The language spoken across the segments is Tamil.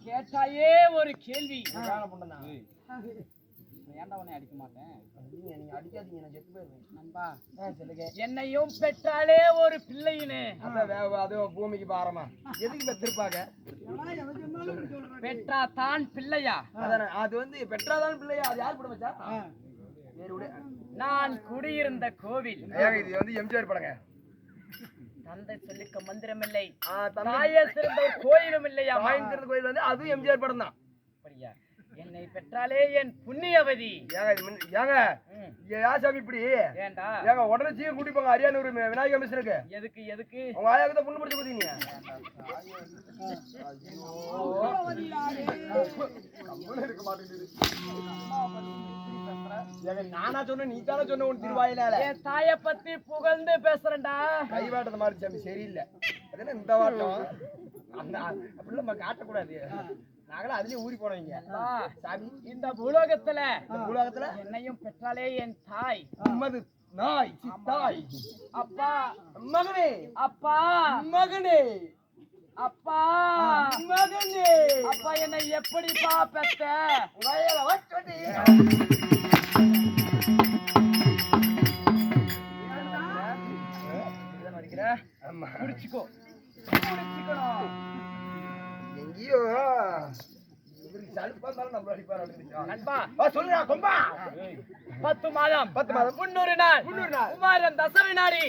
கேட்டாயே ஒரு கேள்வி. ஏன்டா உன்னை அடிக்க மாட்டேன். நீங்க அடிக்காதீங்க, நான் செத்து போயிருவேன். நண்பா என்னையும் பெற்றாலே ஒரு பிள்ளையினே. அது பூமிக்கு பாரமா எதுக்கு பெற்றிருப்பாங்க? பெற்றா தான் பிள்ளையா? அது வந்து பெற்றாதான் பிள்ளையா? அது யார் படம் வச்சா? நான் குடியிருந்த கோவில். இது வந்து எம்ஜிஆர் படங்க. தந்தை சொல்லிக்க மந்திரம் இல்லை, தாயே சிறந்த கோயிலும் இல்லையா? சிறந்த கோயில் வந்து அதுவும் எம்ஜிஆர் படம் தான். அப்படியா? என்னை பெற்றாலே என் புண்ணியவதி. ஏங்க யாசாமி இப்படி ஏண்டா? ஏங்க உடனே சீக்கிரம் கூட்டி போங்க அரியானூர் விநாயகர் மிஷனுக்கு. எதுக்கு எதுக்கு? உங்க ஆயாக்கு தான் புண்ணு பிடிச்ச போதீங்க. இருக்க மாட்டேங்குது. நானா சொன்ன, நீ தானே சொன்ன உன் திருவாயினால. என் தாயை பத்தி புகழ்ந்து பேசுறேன்டா. கை வாட்டத மாதிரி சாமி சரியில்லை. அதெல்லாம் இந்த வாட்டம் அப்படிலாம் நம்ம காட்டக்கூடாது. நாங்களும் அதுலயே ஊறி போனவங்க சாமி. இந்த பூலோகத்துல என்னையும் பெற்றாலே என் தாய் உம்மது நாய் சித்தாய். அப்பா மகனே, அப்பா மகனே, அப்பா மகனே, அப்பா என்னை எப்படிப்பா பெத்த? குடிச்சுக்கோ, குடிச்சுக்கணும். எங்கேயோ நண்பா சொல்லுடா கொம்பா. 10 மாதம் 300 நாள் குமாரன் தசவி நாடி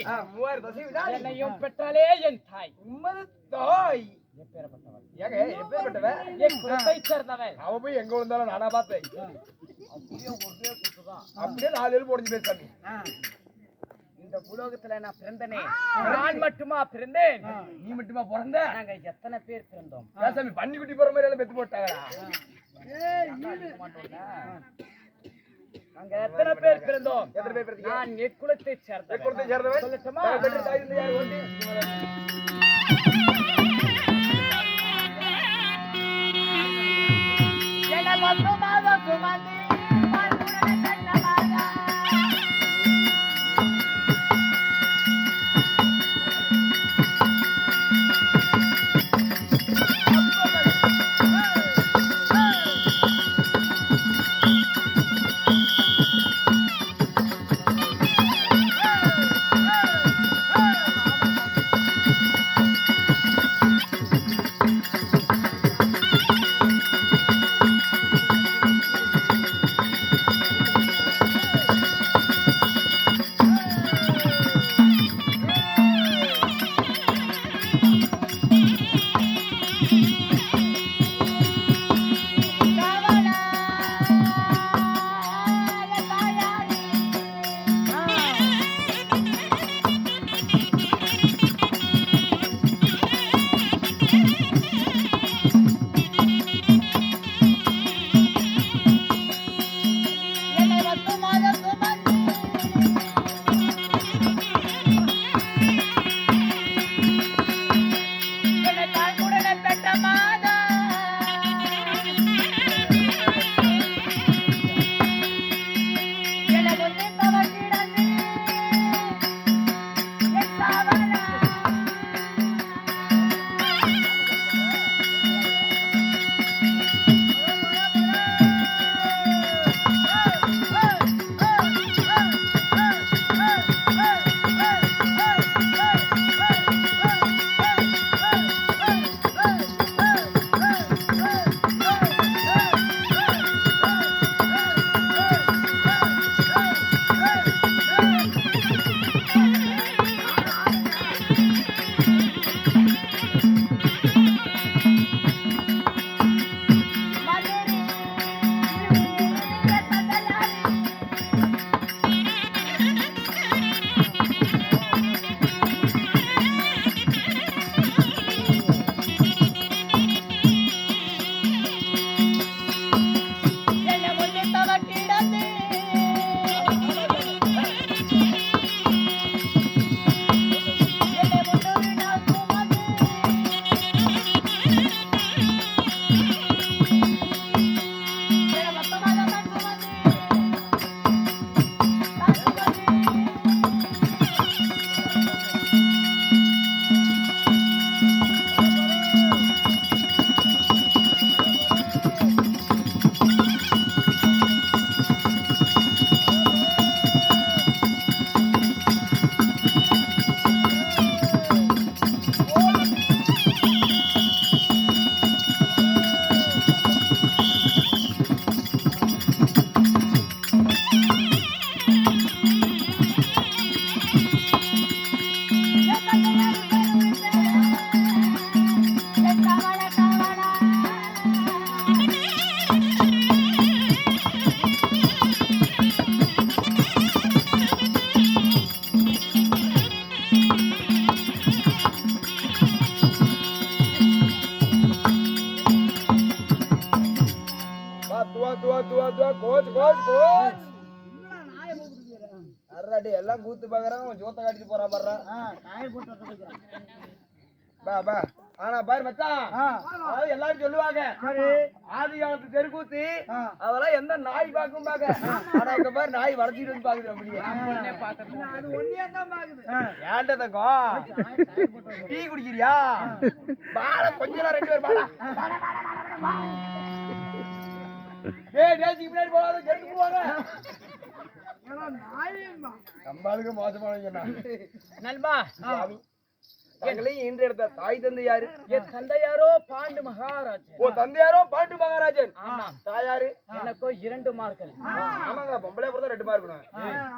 என்னையும் பெற்றாலே என் தாய். உம்மது தாய் எப்பேற்பட்டவள்? ஏங்க எப்பேற்பட்டவன்? என் குலத்தை சேர்ந்தவன். அவ போய் எங்க வந்தாலும் நானா பார்த்தேன். அப்படியே 4 எழுப்பு உடஞ்சு பேசாமி. இந்த பூலோகத்துல நான் பிறந்தனே, நான் மட்டுமா பிறந்தேன்? நீ மட்டுமா பிறந்த? நாங்க எத்தனை பேர் பிறந்தோம்? சாமி பண்ணி குட்டி போற மாதிரி எல்லாம் பெத்து போட்டாங்களா? நாங்க எத்தனை பேர் பிறந்தோம்? எத்தனை பேர் பிறந்தீங்க? நான் எக்குலத்தை சேர்ந்தவன். எக்குலத்தை சேர்ந்தவன் சொல்லட்டுமா? என்ன மொத்தமாக சுமந்தி கோச் கோச் கோச் அரடி எல்லாம் கூத்து பாக்குறாங்க ஜோத்த காட்டிட்டு போறா பாரு பா பா ஆனா பாரு மச்சான் அது எல்லாரும் சொல்லுவாங்க ஆதி காலத்து தெருக்கூத்து அதெல்லாம் எந்த நாய் பாக்கும் பாக்க ஆனா இங்க பாரு நாய் வளர்த்திட்டு வந்து பாக்குது அப்படியே அது ஒண்ணே தான் பாக்குது ஏன்டா தங்கம் டீ குடிக்கிறியா பால கொஞ்ச நேரம் ரெண்டு பேர் பாலா டேய் டேய் முன்னாடி போகாத கெட்டு போவாங்க நம்மளுக்கு மோசமானவங்க நண்பா தங்களையும் இன்று எடுத்த தாய் தந்தை யாரு? என் தந்தையாரோ பாண்டு மகாராஜன். ஓ தந்தையாரோ பாண்டு மகாராஜன். ஆமா. தாயாரு? எனக்கோ 2 மார்கள். ஆமாங்க பொம்பளை பிறந்தா 2 மார்க் இருக்கணும்.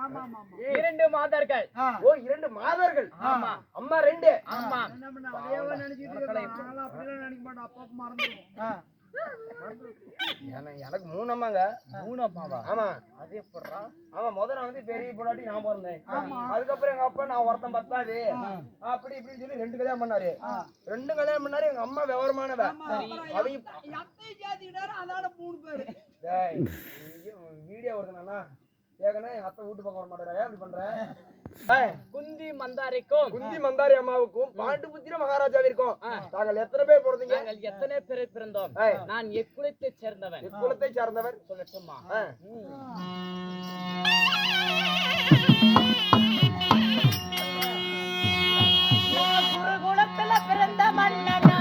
ஆமா ஆமா. 2 மாதர்கள். ஓ 2 மாதர்கள். ஆமா. அம்மா 2. ஆமா. என்ன பண்ண அதேவா நினைச்சிட்டு இருக்காங்க. நாளா அப்படிலாம் நினைக்க மாட்டோம். அப்பப்ப மறந்துடுவோம். எனக்கு 3 அம்மாங்க. 3 அம்மாவா? ஆமா. அதே போறா. ஆமா முதல்ல வந்து பெரிய பொண்டாட்டி நான் பிறந்தேன். அதுக்கப்புறம் எங்க அப்பா நான் ஒருத்தன் பத்தாது அப்படி இப்படின்னு சொல்லி 2 கல்யாணம் பண்ணாரு. 2 கல்யாணம் பண்ணாரு. எங்க அம்மா விவரமானவ. அவங்க அத்தை ஜாதினாரு அதனால 3 பேர். டேய் வீடியோ வருதுனா ஏகனே எங்க அத்தை வீட்டு பக்கம் வர மாட்டாரே அப்படி பண்ற. குந்தி மந்தாரிக்கும் குந்தி மந்தாரி அம்மாவுக்கும் பாண்டுபுத்திர மகாராஜாவிற்கும் தாங்கள் எத்தனை பேர் பிறந்தீங்க? நாங்கள் எத்தனை பேர் பிறந்தோம்? நான் எக்குலத்தை சேர்ந்தவன். எக்குலத்தை சார்ந்தவர் சொல்லட்டுமா? குருகுலத்துல பிறந்த மன்னனா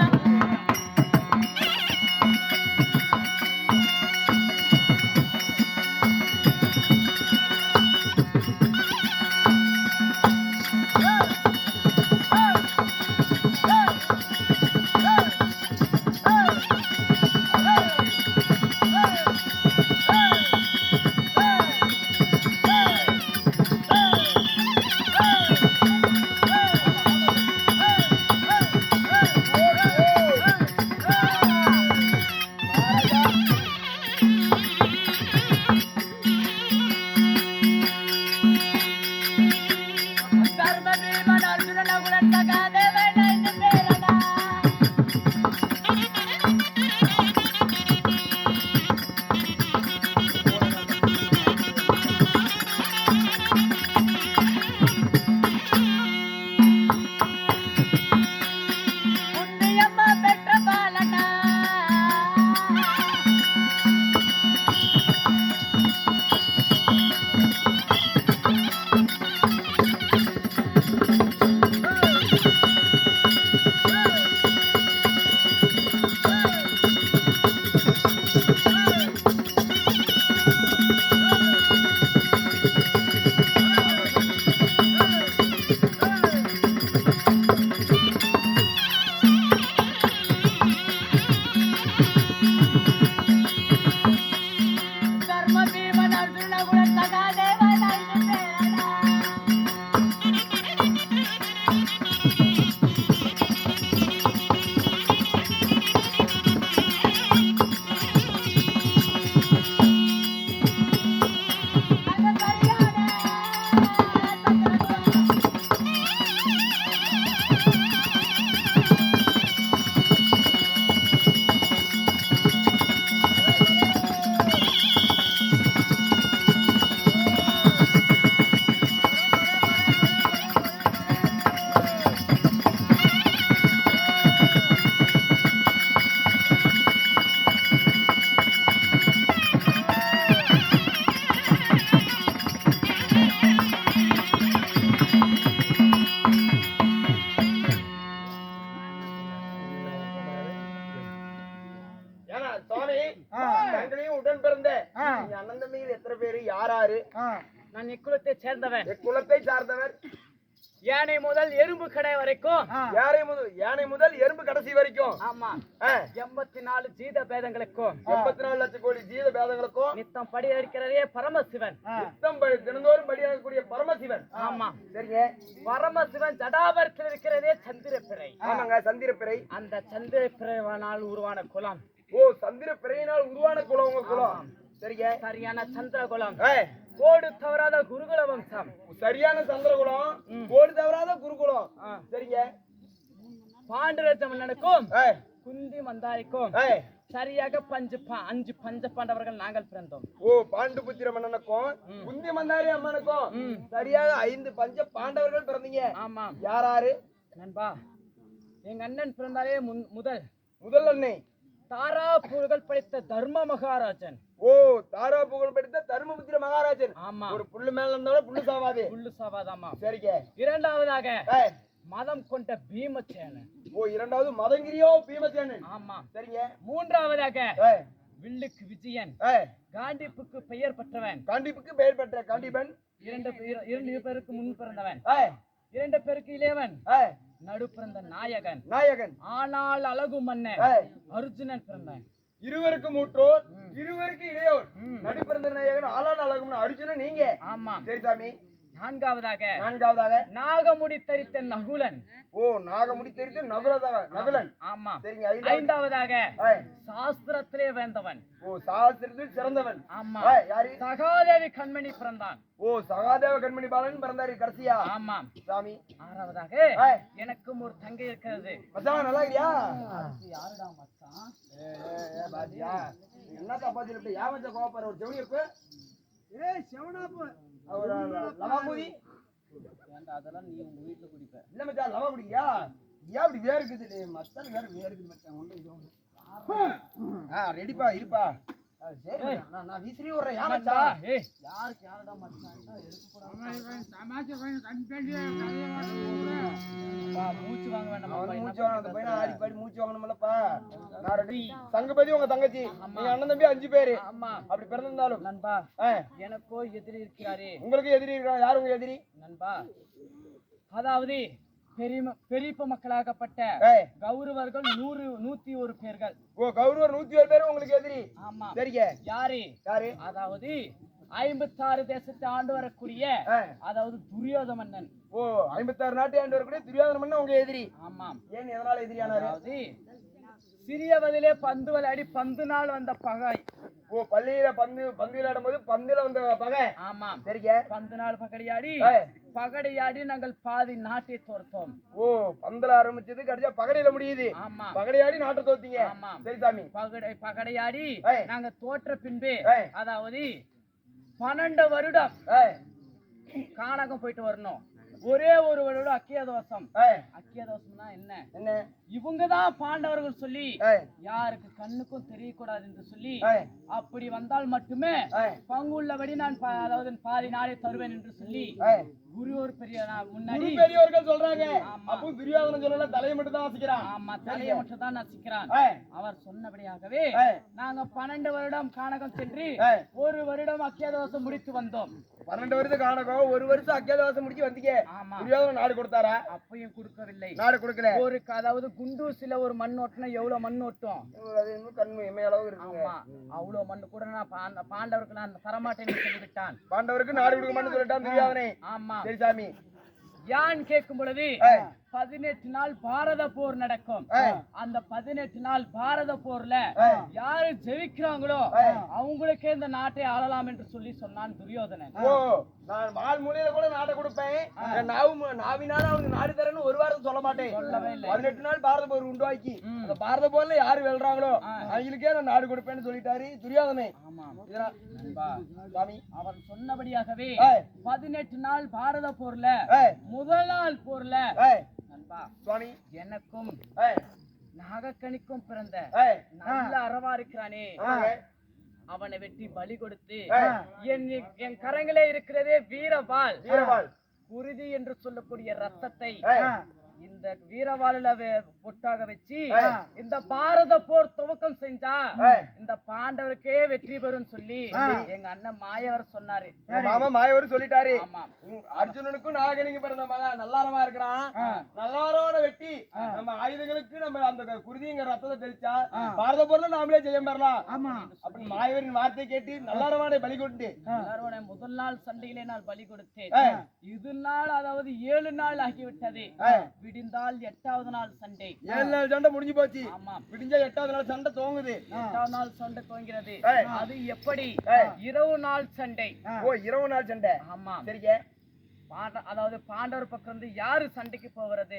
நான் எக்குலத்தை சேர்ந்தவன். எக்குலத்தை சார்ந்தவர். யானை முதல் எறும்பு கடை வரைக்கும். யானை முதல் எறும்பு கடைசி வரைக்கும். ஆமா. 84 ஜீத பேதங்களுக்கும் 84 லட்சம் கோடி ஜீத பேதங்களுக்கும் நித்தம் படி அடிக்கிறதே பரமசிவன். நித்தம் தினந்தோறும் படி அடிக்கக்கூடிய பரமசிவன். ஆமா. சரிங்க. பரமசிவன் ஜடாவரத்தில் இருக்கிறதே சந்திரப்பிறை. ஆமாங்க சந்திரப்பிறை. அந்த சந்திரப்பிறைவானால் உருவான குலம். ஓ சந்திரப்பிறையினால் உருவான குலம் உங்க குலம். சரிங்க. சரியான சந்திர குலம். கோடு தவறாத குருகுல வம்சம். சரியான சந்திரகுலம் கோடு தவறாத குருகுலம். சரிங்க. பாண்டுரத்த மன்னனுக்கும் குந்தி மந்தாரிக்கும் சரியாக 5 பஞ்ச பாண்டவர்கள் நாங்கள் பிறந்தோம். ஓ பாண்டுபுத்திர மன்னனுக்கும் குந்தி மந்தாரி அம்மனுக்கும் சரியாக 5 பஞ்ச பாண்டவர்கள் பிறந்தீங்க. ஆமாம். யாராரு நண்பா, எங்க அண்ணன் பிறந்தாலே முதல் அன்னை தாரா புகழ் படைத்த தர்ம மகாராஜன். ஓ தாரா புகழ் படைத்த தர்மபுத்திர மகாராஜன். ஆமா. ஒரு புல்லு மேல இருந்தாலும் புல்லு சாவாது. புல்லு சாவாதாமா. சரிங்க. இரண்டாவதாக மதம் கொண்ட பீமசேனன். ஓ இரண்டாவது மதங்கிரியோ பீமசேனன். ஆமா. சரிங்க. மூன்றாவதாக வில்லுக்கு விஜயன். காண்டிப்புக்கு பெயர் பெற்றவன். காண்டிப்புக்கு பெயர் பெற்ற காண்டிபன். இரண்டு பேருக்கு முன் பிறந்தவன். 2 பேருக்கு இளையவன். நடு பிறந்த நாயகன். ஆனால் அழகு மன்னன் அர்ஜுனன் பிறந்தான். இருவருக்கு மூற்றோர், இருவருக்கு இளையோர். நடு பிறந்த நாயகன் ஆளான அழகு அர்ஜுனன் நீங்க. ஆமா. சரி சாமி. நான்காவதாக நாகமுடி தரித்த நகுலன். ஓ நாகமுடி தரித்த நகுலன். ஆமா. சரிங்க. ஐந்தாவதாக சாஸ்திரத்திலே வேந்தவன். ஓ சாஸ்திரத்தில் சிறந்தவன். ஆமா. யாரு? சகாதேவி கண்மணி பிறந்தான். ஓ சகாதேவ கண்மணி பாலன் பிறந்தாரு கடைசியா. ஆமா சாமி. ஆறாவதாக எனக்கும் ஒரு தங்கை இருக்கிறது. மச்சான் நல்லா இருக்கியா? யாருடா மச்சான்? பாத்தியா என்ன தப்பா சொல்லிட்டு யா மச்சான் கோபப்படுற ஒரு செவனி இருக்கு. செவனாப்பு அவர் லவாமுதி. அதெல்லாம் நீ உங்க வீட்டுல குடிப்ப. இல்ல மச்சான் லவா குடிக்கியா? ஏன் அப்படி வேர்க்குது? மச்சான் வேர்க்குது மச்சான். ரெடிப்பா இருப்பா. நான் வீசிரி விடுறேன். யா மச்சான்? யாருக்கு யாருடா மச்சான்? மூச்சு வாங்க வேண்டாம். மூச்சு வாங்க. அந்த பையன் ஆடி பாடி மூச்சு வாங்கணும்லப்பா. நான் ரெடி. சங்கபதி உங்க தங்கச்சி, நீங்க அண்ணன் தம்பி 5 பேரு. ஆமா. அப்படி பிறந்திருந்தாலும் நண்பா எனக்கோ எதிரி இருக்கிறாரே. உங்களுக்கு எதிரி இருக்கிறா? யாரு உங்க எதிரி? நண்பா, அதாவது பெரியப்ப மக்களாகப்பட்ட கௌரவர்கள் 101 பேர்கள். ஓ கௌரவர் 101 பேரும் உங்களுக்கு எதிரி. ஆமா. சரிங்க. யாரு? அதாவது 56 தேசத்தை ஆண்டு வரக்கூடிய அதாவது துரியோதன மன்னன். ஓ 56 நாட்டை ஆண்டு வரக்கூடிய துரியோதன மன்னன் உங்க எதிரி. ஆமா. ஏன் எதனால எதிரியானாரு? அதாவது சிறிய வயதிலே பந்து விளையாடி பந்து நாள் வந்த பகை. ஓ பள்ளியில பந்து விளையாடும் போது பந்துல வந்த பகை. ஆமா. சரிங்க. பந்து நாள் பகடையாடி நாங்கள் பாதி நாட்டை தோர்த்தோம். ஓ பந்துல ஆரம்பிச்சது கடைசியா பகடையில முடியுது. ஆமா. பகடையாடி நாட்டை தோத்தீங்க. ஆமா. சரி சாமி. பகடையாடி நாங்க தோற்ற பின்பு அதாவது 12 வருடம் கானகம் போயிட்டு வரணும். ஒரே ஒரு வருடம் அக்கியதோஷம். அக்கியதோஷம்னா என்ன? இவங்கதான் பாண்டவர்கள் சொல்லி யாருக்கு கண்ணுக்கும் தெரியக்கூடாது என்று சொல்லி அப்படி வந்தால் மட்டுமே பங்குள்ளபடி நான் அதாவது பாதி நாளை தருவேன் என்று சொல்லி குரு ஒரு பெரிய முன்னாடி பெரியவர்கள் சொல்றாங்க. அப்போ துரியோதனன் சொல்லல தலையை மட்டும் தான் அசிக்கிறான். ஆமா, தலையை மட்டும் தான் அசிக்கிறான். அவர் சொன்னபடியாகவே நாங்க 12 வருடம் கானகம் சென்று 1 வருடம் அக்கியதோஷம் முடித்து வந்தோம். 12 வருஷம் கானகம் 1 வருஷம் அக்கியதோஷம் முடிச்சு வந்தீங்க. துரியோதனன் நாடு கொடுத்தாரா? அப்பயும் கொடுக்கவில்லை. நாடு கொடுக்கல. ஒரு அதாவது குண்டூசில ஒரு மண் ஓட்டுனா எவ்வளவு மண் ஓட்டும்? அது இன்னும் கண்ணு எம்மையளவு இருக்கு. ஆமா, அவ்வளவு மண் கூட நான் பாண்டவருக்கு நான் தரமாட்டேன்னு சொல்லிவிட்டான். பாண்டவருக்கு நாடு கொடுக்க மாட்டேன்னு சொல்லிட்டான் துரியோதனன். ஆமா. சரி சாமி. யான் கேட்கும் பொழுது 18 நாள் பாரத போர் நடக்கும். அந்த 18 நாள் பாரத போர்ல யாரு ஜெயிக்கிறாங்களோ அவங்களுக்கே இந்த நாட்டை ஆளலாம் என்று சொல்லி சொன்னான் துரியோதனன். ஓ நான் வால் மூலையில கூட நாட்டை கொடுப்பேன், நாவினால அவங்க நாடு தரேன்னு ஒரு வாரம் சொல்ல மாட்டேன். 18 நாள் பாரத போர் உண்டாக்கி அந்த பாரத போர்ல யாரு வெல்றாங்களோ அவங்களுக்கே நான் நாடு கொடுப்பேன்னு சொல்லிட்டாரு துரியோதனன். அவர் சொன்னபடியாகவே 18 நாள் பாரத போர்ல முதல் நாள் போர்ல சுவாமி எனக்கும் நாகக்கணிக்கும் பிறந்த நல்ல அரவா இருக்கிறானே அவனை வெட்டி பலி கொடுத்து என் கரங்களே இருக்கிறதே வீரவாள் குருதி என்று சொல்லக்கூடிய ரத்தத்தை இந்த வீரவாளில பொட்டாக வச்சு இந்த பாரத போர் துவக்கம் செஞ்சா இந்த பாண்டவருக்கே வெற்றி பெறும் சொல்லி எங்க அண்ணன் மாயவர் சொன்னாரு. மாமா மாயவர் சொல்லிட்டாரு. அர்ஜுனனுக்கும் நாகனிக்கு பிறந்த மகன் நல்லாரமா இருக்கிறான். நல்லாரோட வெட்டி நம்ம ஆயுதங்களுக்கு நம்ம அந்த குருதிங்கிற ரத்தத்தை தெளிச்சா பாரத போர்ல நாமளே ஜெயம் பெறலாம் அப்படின்னு மாயவரின் வார்த்தை கேட்டு நல்லாரவானை பலி கொடுத்து முதல் நாள் சண்டையிலே நான் பலி கொடுத்தேன். இது நாள் அதாவது 7 நாள் ஆகிவிட்டது. விடிந்தால் 8வது நாள் சண்டை. 7 நாள் சண்டை முடிஞ்சு போச்சு. விடிஞ்சா 8வது நாள் சண்டை துவங்குது. 8வது நாள் சண்டை துவங்கிறது. அது எப்படி? இரவு நாள் சண்டை. ஓ இரவு நாள் சண்டை. ஆமா. சரிங்க. அதாவது பாண்டவர் பக்கம் இருந்து யாரு சண்டைக்கு போகிறது,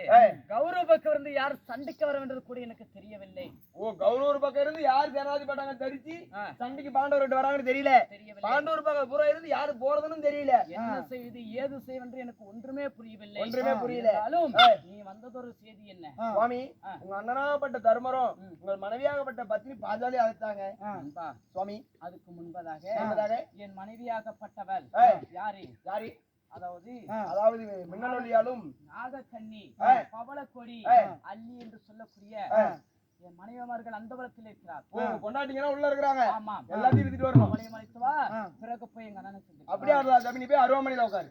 கௌரவ பக்கம் இருந்து யாரு சண்டைக்கு வர வேண்டியது கூட எனக்கு தெரியவில்லை. ஓ ஓ கௌரவர் பக்கம் இருந்து யார் சேனாதி பட்டாங்க தெரிச்சு சண்டைக்கு பாண்டவர் கிட்ட வராங்கன்னு தெரியல. தெரியவில்லை. பாண்டவர் பக்கம் புறம் இருந்து யாரு போறதுன்னு தெரியல. என்ன செய்து ஏது செய்வென்று எனக்கு ஒன்றுமே புரியவில்லை. ஒன்றுமே புரியல. இருந்தாலும் நீ வந்ததொரு செய்தி என்ன? சுவாமி, உங்க அண்ணனாகப்பட்ட தர்மரும் உங்கள் மனைவியாகப்பட்ட பத்னி பாஞ்சாலி அழைத்தாங்க. அன்பா, சுவாமி, அதுக்கு முன்பதாக என் மனைவியாகப்பட்டவள் யாரு? யாரு? அதாவது மின்னலொலியாலும் நாகக்கண்ணி, பவளக்கொடி, அல்லி என்று சொல்லக்கூடிய என் மனைவிமார்கள் அந்த புறத்தில் இருக்கிறார். கொண்டாட்டிங்கன்னா உள்ள இருக்கிறாங்க. ஆமா, எல்லாத்தையும் எடுத்துட்டு வரணும். அவளையும் அழைத்து வா, பிறகு போய் எங்க அண்ணனை அப்படியே நீ போய் அருவாமனையில உட்காரு.